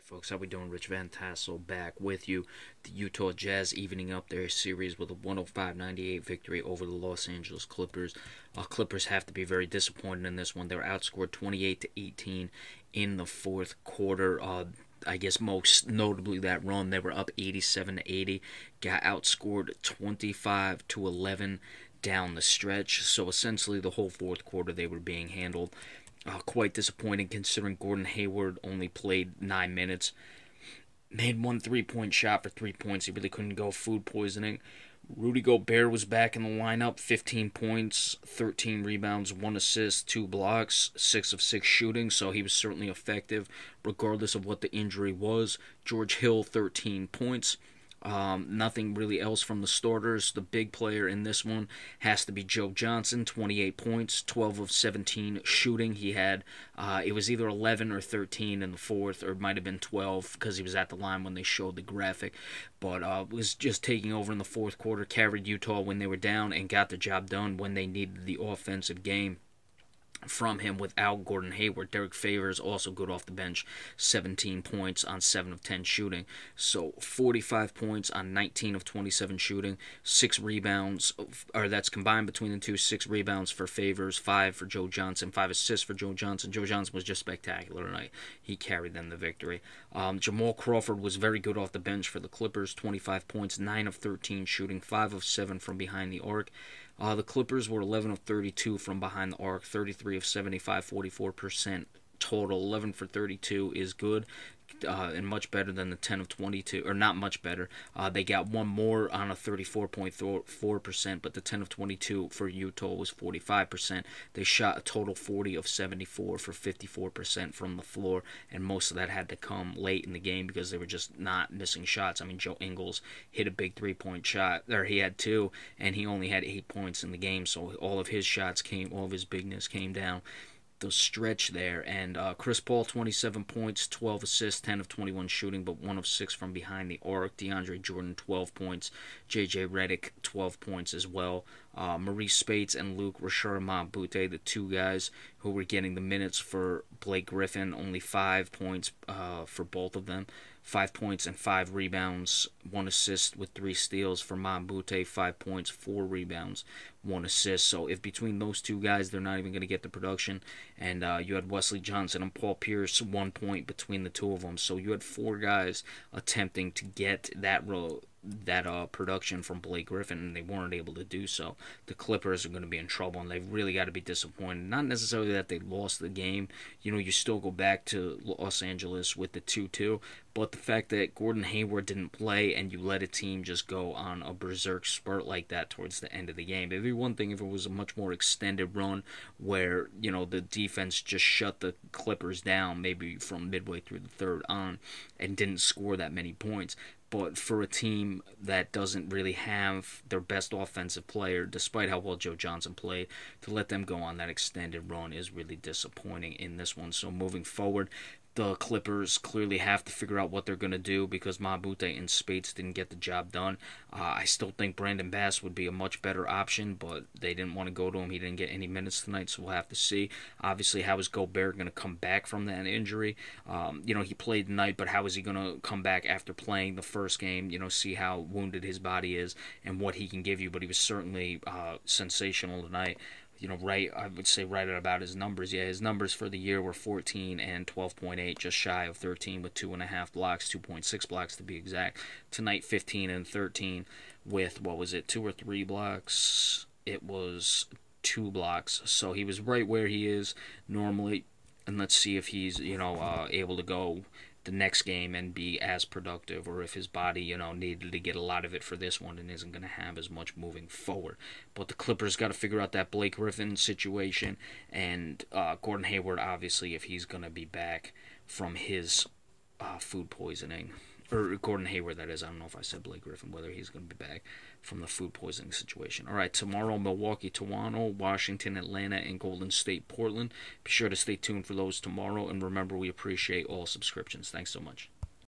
Folks, how we doing? Rich Van Tassel back with you. The Utah Jazz evening up their series with a 105-98 victory over the Los Angeles Clippers. Clippers have to be very disappointed in this one. They were outscored 28-18 in the fourth quarter. I guess most notably that run, they were up 87-80, got outscored 25-11 down the stretch. So essentially the whole fourth quarter they were being handled. Quite disappointing considering Gordon Hayward only played 9 minutes. Made one three-point shot for 3 points. He really couldn't go. Food poisoning. Rudy Gobert was back in the lineup. 15 points, 13 rebounds, 1 assist, 2 blocks, 6 of 6 shooting. So he was certainly effective regardless of what the injury was. George Hill, 13 points. Nothing really else from the starters. The big player in this one has to be Joe Johnson, 28 points, 12 of 17 shooting. He had, it was either 11 or 13 in the fourth, or it might have been 12 because he was at the line when they showed the graphic. But was just taking over in the fourth quarter, carried Utah when they were down, and got the job done when they needed the offensive game from him without Gordon Hayward. Derek Favors also good off the bench, 17 points on 7 of 10 shooting. So 45 points on 19 of 27 shooting, 6 rebounds, or that's combined between the two, 6 rebounds for Favors, 5 for Joe Johnson, 5 assists for Joe Johnson. Joe Johnson was just spectacular tonight. He carried them the victory. Jamal Crawford was very good off the bench for the Clippers, 25 points, 9 of 13 shooting, 5 of 7 from behind the arc. The Clippers were 11 of 32 from behind the arc, 33 of 75, 44% total. 11 for 32 is good, and much better than the 10 of 22, or not much better. They got one more on a 34.4%, but the 10 of 22 for Utah was 45%. They shot a total 40 of 74 for 54% from the floor, and most of that had to come late in the game because they were just not missing shots. I mean, Joe Ingles hit a big three-point shot, or he had 2, and he only had 8 points in the game, so all of his shots came, all of his bigness came down the stretch there. And Chris Paul, 27 points, 12 assists, 10 of 21 shooting, but 1 of 6 from behind the arc. DeAndre Jordan, 12 points. J.J. Redick, 12 points as well. Maurice Spates and Luke Richard-Mbute, the two guys who were getting the minutes for Blake Griffin, only 5 points for both of them. 5 points and 5 rebounds, 1 assist with 3 steals for Mbute, 5 points, 4 rebounds, 1 assist. So if between those two guys, they're not even going to get the production. And you had Wesley Johnson and Paul Pierce, 1 point between the two of them. So you had 4 guys attempting to get that production from Blake Griffin, and they weren't able to do so. The Clippers are going to be in trouble, and they've really got to be disappointed. Not necessarily that they lost the game. You know, you still go back to Los Angeles with the 2-2, but the fact that Gordon Hayward didn't play and you let a team just go on a berserk spurt like that towards the end of the game. It'd be one thing if it was a much more extended run where, you know, the defense just shut the Clippers down maybe from midway through the third on and didn't score that many points. But for a team that doesn't really have their best offensive player, despite how well Joe Johnson played, to let them go on that extended run is really disappointing in this one. So moving forward, the Clippers clearly have to figure out what they're going to do because Mbute and Spates didn't get the job done. I still think Brandon Bass would be a much better option, but they didn't want to go to him. He didn't get any minutes tonight, so we'll have to see. Obviously, how is Gobert going to come back from that injury? You know, he played tonight, but how is he going to come back after playing the first game? You know, see how wounded his body is and what he can give you, but he was certainly sensational tonight. You know, I would say right at about his numbers. Yeah, his numbers for the year were 14 and 12.8, just shy of 13 with 2.5 blocks, 2.6 blocks to be exact. Tonight, 15 and 13 with, 2 or 3 blocks? It was 2 blocks. So he was right where he is normally. And let's see if he's, able to go the next game and be as productive, or if his body, needed to get a lot of it for this one and isn't going to have as much moving forward. But the Clippers got to figure out that Blake Griffin situation, and Gordon Hayward, obviously, if he's going to be back from his food poisoning. Or Gordon Hayward, that is. I don't know if I said Blake Griffin, whether he's going to be back from the food poisoning situation. All right, tomorrow, Milwaukee, Toronto, Washington, Atlanta, and Golden State, Portland. Be sure to stay tuned for those tomorrow. And remember, we appreciate all subscriptions. Thanks so much.